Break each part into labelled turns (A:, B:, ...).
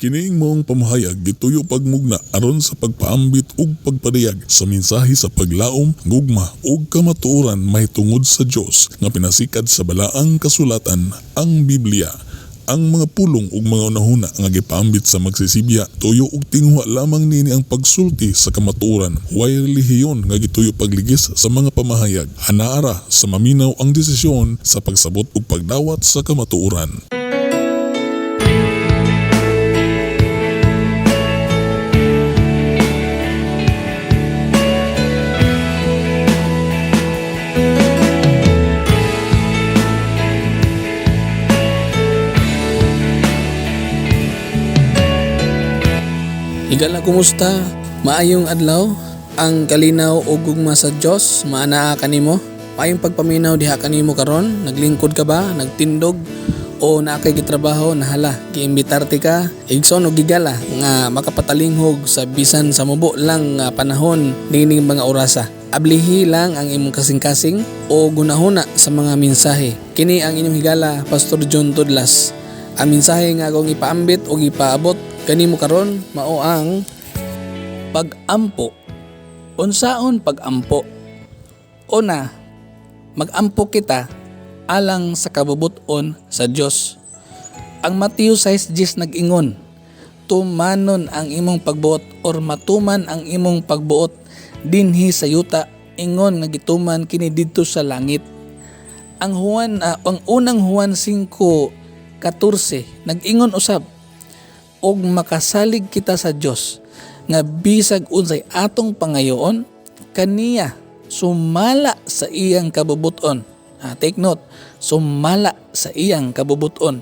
A: Kiniing maong pamahayag gituyo pagmugna aron sa pagpaambit ug pagpadayag sa mensahe sa paglaom, gugma ug kamatuoran mahitungod sa Dios nga pinasikad sa balaang kasulatan, ang Biblia. Ang mga pulong ug mga unahuna nga gipaambit sa magsisibya tuyo ug tinguha lamang nini ang pagsulti sa kamatuoran. Way relihiyon nga gituyo pagligis sa mga pamahayag. Anaara sa maminaw ang desisyon sa pagsabot ug pagdawat sa kamatuoran.
B: Higala, kumusta? Maayong adlaw, ang kalinaw ug gugma sa Dios maanaa kanimo. Maayong pagpaminaw diha kanimo karon. Naglingkod ka ba? Nagtindog o nakay gitrabaho? Nahala, giimbitarte ka igsoon og gigala nga makapatalinghog sa bisan sa mubo lang nga panahon nining mga orasa. Ablihi lang ang imong kasing-kasing o gunahuna sa mga mensahe. Kini ang inyong higala, Pastor John Tudlas. Ang mensahe nga akong ipaambit o ipaabot kanimo karon mao ang pag-ampo. Unsaon pag-ampo? Una, mag-ampo kita alang sa kabubuton sa Dios. Ang Mateo 6:10 nag-ingon, tumanon ang imong pagbuot or matuman ang imong pagbuot dinhi sa yuta, ingon nga gituman kini didto sa langit. Ang unang Juan 5:14 nag-ingon usab, og makasalig kita sa Dios nga bisag unsay atong pangayoon kaniya sumala sa iyang kabubuton. Take note, sumala sa iyang kabubuton.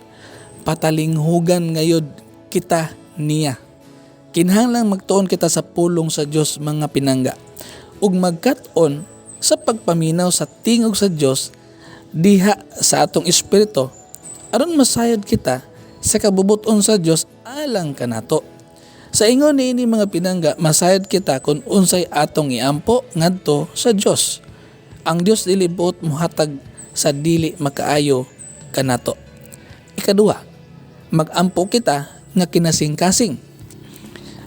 B: Patalinghugan ngayod kita niya. Kinahanglang magtuon kita sa pulong sa Dios, mga pinangga, ug magkat-on sa pagpaminaw sa tingog sa Dios diha sa atong espiritu aron masayod kita sa kabubuton sa Dios alang kanato. Sa ingon niini mga pinangga, masayod kita kung unsay atong iampo ngadto sa Dios. Ang Dios dili buot mohatag sa dili makaayo kanato. Ikaduha, mag-ampo kita nga kinasing-kasing.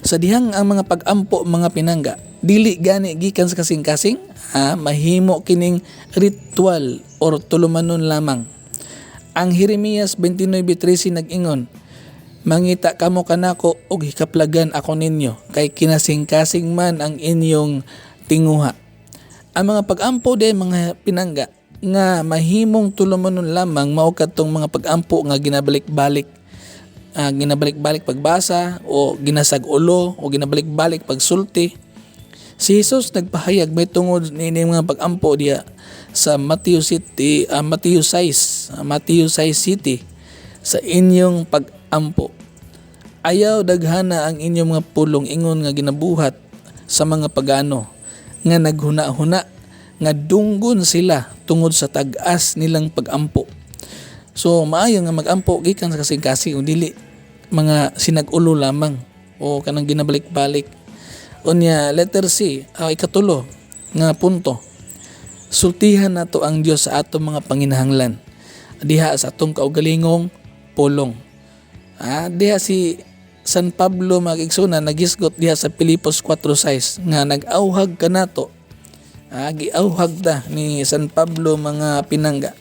B: Sa dihang ang mga pag-ampo mga pinangga, dili gani gikan sa kasing-kasing, mahimo kining ritual or tulumanon lamang. Ang Jeremias 29:13 nag-ingon, mangita kamo kanako og hikaplagan ako ninyo, kay kinasing-kasing man ang inyong tinguha. Ang mga pag-ampo de mga pinangga nga mahimong tulumanon lamang mao kadtong mga pag-ampo nga ginabalik-balik pagbasa o ginasag ulo o ginabalik-balik pagsulti. Si Jesus nagpahayag may tungod nini mga pag-ampo diya sa Matthew 6 City sa inyong pag-ampo. Ayaw daghana ang inyong mga pulong ingon nga ginabuhat sa mga pagano nga naghuna-huna nga dunggon sila tungod sa tag-as nilang pag-ampo. So maayo nga mag-ampo gikan sa kasing-kasing dili mga sinag-ulo lamang o kanang ginabalik-balik. Unya letter C, ikatulo nga punto. Sultihan nato ang Dios sa atong mga panginahanglan diha sa atong kaugalingong pulong. Diha si San Pablo mag-igsoon nagisgot diha sa Filipos 4:6 nga nag-auhag kanato. Giauhag da ni San Pablo mga pinangga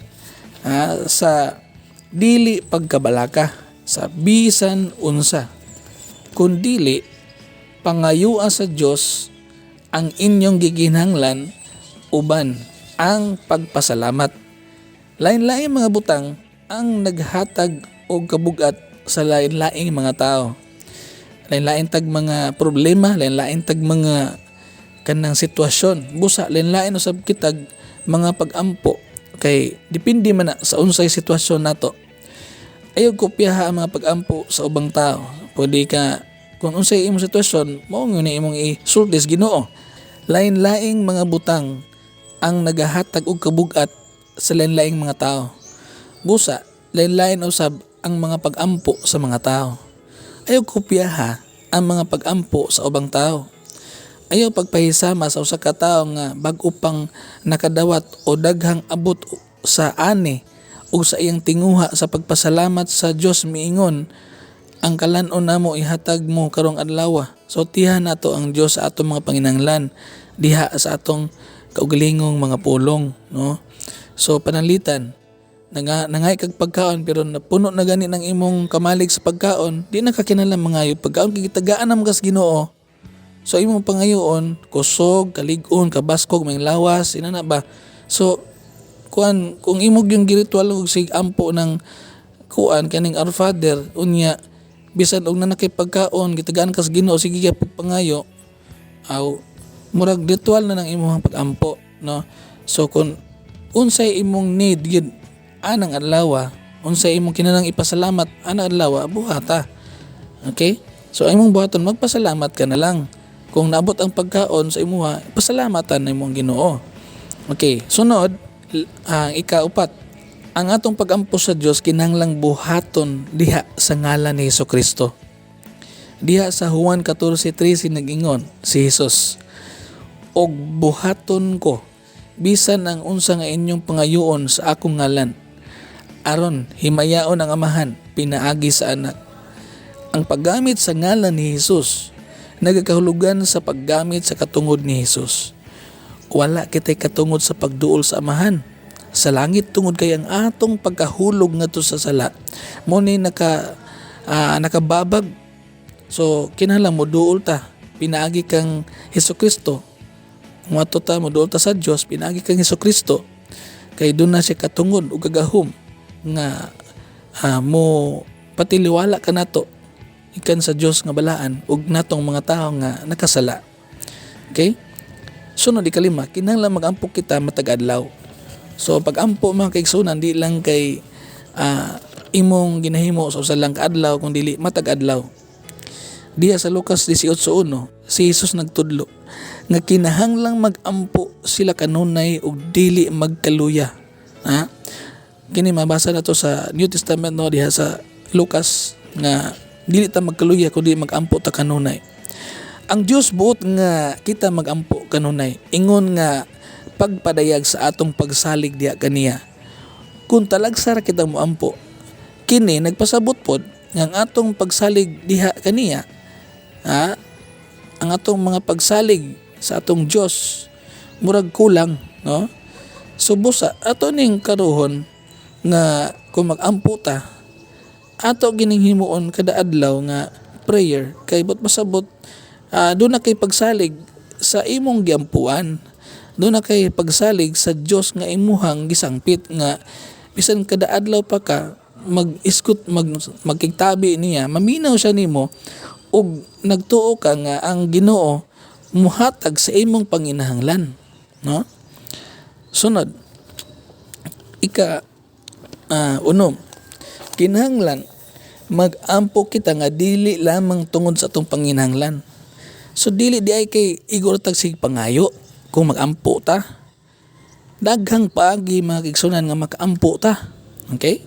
B: sa dili pagkabalaka sa bisan unsa, kundili pangayua sa Dios ang inyong giginhanglan uban ang pagpasalamat. Lain-lain mga butang ang naghatag og kabugat sa lain-laing mga tao. Lain-lain tag mga problema, lain-lain tag mga kanang sitwasyon. Busa lain-lain usab kitag mga pag-ampo kay depende man na sa unsay sitwasyon nato. Ayaw kopyaha ang mga pag-ampo sa ubang tao. Pwede ka kung unsay imong sitwasyon, mao nga imong isulti sa Ginoo. Lain-laing mga butang ang nagahatag og kabugat sa lain-laing mga tao. Busa, lain-lain usab ang mga pag-ampo sa mga tao. Ayaw kopyaha ang mga pag-ampo sa ubang tao. Ayaw pagpahisama sa usa ka tawo nga bag-o pang nakadawat o daghang abot sa ani o sa iyang tinguha sa pagpasalamat sa Dios miingon, ang kalanon namo ihatag mo karong adlaw. So tihan nato ang Dios sa atong mga panginahanglan diha sa atong kaugalingong mga pulong, no? So panalitan nangay kag pagkaon pero napuno na gani ng imong kamalig sa pagkaon, di na ka kinahanglan mangayo pagkaon kay gitagaan nam kas Ginoo. So imong pangayoon kusog, kalig-on, kabaskog, may lawas, ina na ba? So kung imog yung giritual og sig ampo ng kuan kaning Our Father unya bisan og nanakay pagkaon gitagaan kas Ginoo sige ka pagpangayo aw murag ritual na ng imong pagampo, no? So kung unsay imong need gid anang adlaw, unsay imong kinahanglang ipasalamat anang adlaw, buhata. Okay? So imong buhaton magpasalamat ka na lang. Kung naabot ang pagkaon sa imuha, pasalamatan na imong Ginoo. Okay, sunod ang ikaupat. Ang atong pagampo sa Dios kinahanglang buhaton diha sa ngalan ni Hesukristo. Diha sa Juan 14:13 nag-ingon si Jesus, og buhaton ko bisan ang unsa nga inyong pangayoon sa akong ngalan aron himayaon ang Amahan pinaagi sa Anak. Ang paggamit sa ngalan ni Jesus nagakahulugan sa paggamit sa katungod ni Jesus. Wala kitay katungod sa pagduol sa Amahan. Sa langit tungod kay ang atong pagkahulog ngadto sa sala mo ni nakababag. So kinahanglan mo duol ta pinaagi kang Hesukristo. Muadto ta mo duol ta sa Dios pinaagi kang Hesukristo kay doon na siya katungod ug gagahom nga mo patiliwala ka nato ikan sa Dios nga balaan ug natong mga tao nga nakasala. Okay? Sunod ikalima, kinahanglan magampo kita matag adlaw. So pag-ampo mga kaigsunan di lang kay imong ginahimo sa usa lang ka adlaw kung dili matag adlaw. Diya sa Lucas 18:1 si Jesus nagtudlo nga kinahanglang mag-ampo sila kanunay ug dili magkaluya. Ha? Kini mabasa nato sa New Testament no diha sa Lucas nga dili ta magkaluya kundi mag-ampo ta kanunay. Ang Dios buot nga kita mag-ampo kanunay. Ingon nga pagpadayag sa atong pagsalig diha kaniya. Kung talagsara kita moampo, kini nagpasabot pod nga ang atong pagsalig diha kaniya, ang atong mga pagsalig sa atong Dios murag kulang, no? So busa ato ning karuhon nga kung mag-ampo ta ato gining himuon kada adlaw nga prayer kay but masabot doon na kay pagsalig sa imong giampuan. Doon na kay pagsalig sa Dios nga imuhang gisangpit nga bisan kada adlaw pa ka magkigtabi niya maminaw siya nimo ug nagtuo ka nga ang Ginoo muhatag sa imong panginahanglan, no? Sunod unom kinahanglan mag-ampo kita nga dili lamang tungod sa atong panginahanglan. So dili di ay kay igor tag sig pangayo kung mag-ampo ta. Daghang paagi mga kaigsunan nga makaampo ta. Okay?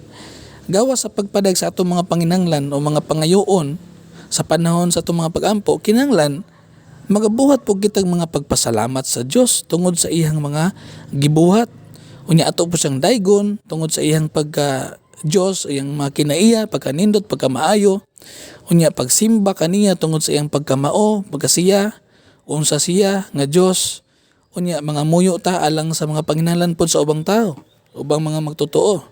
B: Gawa sa pagpadag sa atong mga panginahanglan o mga pangayoon sa panahon sa atong mga pag-ampo, kinahanglan magabuhat po kitag mga pagpasalamat sa Dios tungod sa iyang mga gibuhat. Unya ato po siyang daygon tungod sa iyang pagka Dios, iyang mga kinaiya, pagkanindot, pagkamaayo. Unya pagsimba kaniya tungod sa iyang pagkamao, pagkasiya, unsa siya nga Dios. Unya mga muyo ta alang sa mga panginahanglan pod sa ubang tao, ubang mga magtotoo.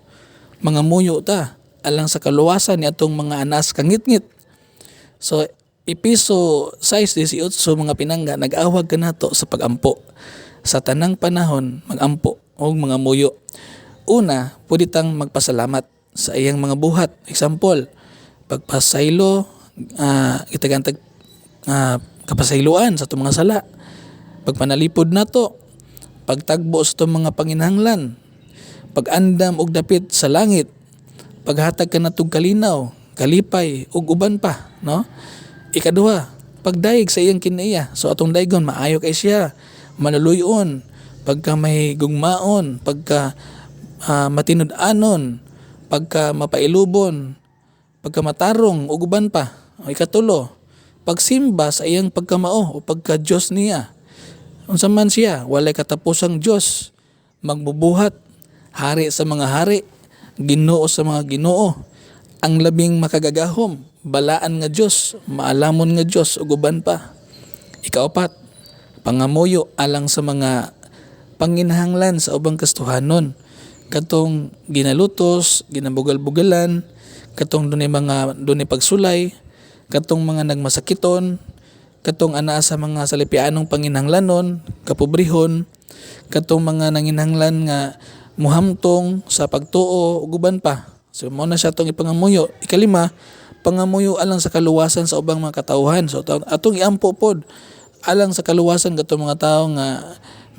B: Mga muyo ta alang sa kaluwasan ni atong mga anas kangitngit. So Episo 6:18 mga pinangga nag-awag kanato sa pagampo. Sa tanang panahon magampo og mga muyo. Una, pwede tang magpasalamat sa iyang mga buhat. Example, pagpasaylo, itagantag kapasayloan sa itong mga sala. Pagpanalipod nato, pagtagbo sa itong mga panginahanglan, pag-andam og dapit sa langit, paghatag ka natong kalinaw, kalipay, ug uban pa, no? Ikaduha, pagdaig sa iyang kinaiya. So atong daygon maayo kay siya, manaluyon, pagka may gugmaon, pagka matinud-anon, pagka mapailubon, pagka matarong, ug uban pa. O ikatulo, pagsimba sa iyang pagkamao o pagka Dios niya. Unsa man siya, walay katapusang Dios, magbubuhat, hari sa mga hari, Ginoo sa mga Ginoo, ang labing makagagahom, balaan nga Dios, maalamon nga Dios ug uban pa. Ikaapat, pangamuyo alang sa mga panginahanglan sa ubang kastuhanon. Katong ginalutos, ginabugal-bugalan, katong dunay pagsulay, katong mga nagmasakiton, katong anaa sa mga salipianong panginahanglanon, kapobrehon, katong mga nanginahanglan nga muhamtong sa pagtuo ug uban pa. So mao na siya atong ipangamuyo. Ikalima, pangamuyo alang sa kaluwasan sa ubang mga katawhan. So atong iampo pod alang sa kaluwasan katong mga tawo nga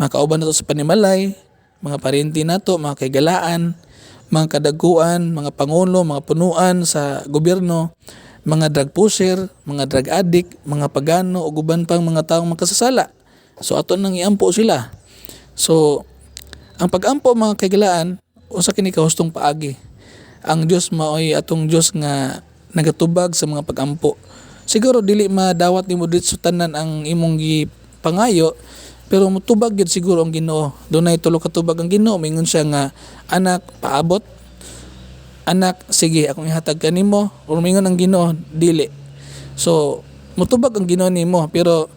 B: makauban nato sa panimalay, mga parenti nato, mga kaigalaan, mga kadaguan, mga pangulo, mga punuan sa gobyerno, mga drug pusher, mga drug addict, mga pagano ug uban pang mga taong makasasala. So ato nang iampo sila. So ang pag-ampo mga kaigalaan usa kini kahustong paagi. Ang Dios maoy atong Dios nga nagatubag sa mga pag-ampo. Siguro dili madawat nimo dito tanan ang imong gipangayo, pero mutubag gyud siguro ang Ginoo. Dunay tulo ka tubag ang Ginoo, mingon siya nga, anak paabot, anak sige akong ihatag kanimo, or mingon ang Ginoo dili. So mutubag ang Ginoo nimo, pero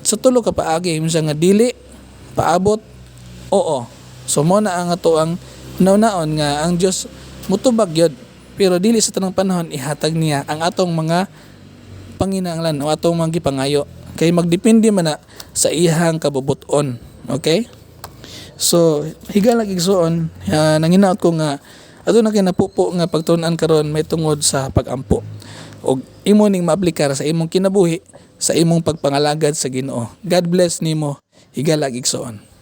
B: sa tulo ka paagi mingon siya nga dili, paabot, oo. So mo na ang ato ang naon nga ang Dios mutubag gyud, pero dili sa tanang panahon ihatag niya ang atong mga panginahanglan o atong mga gipangayo. Kay magdepende man na sa ihang kabubuton. Okay? So, higala igsoon, nanginaot ko nga ato na kinapupo nga pagtun-an karon may tungod sa pag-ampo. Og imo ning maaplikar sa imong kinabuhi sa imong pagpangalagad sa Ginoo. God bless nimo. Higala igsoon.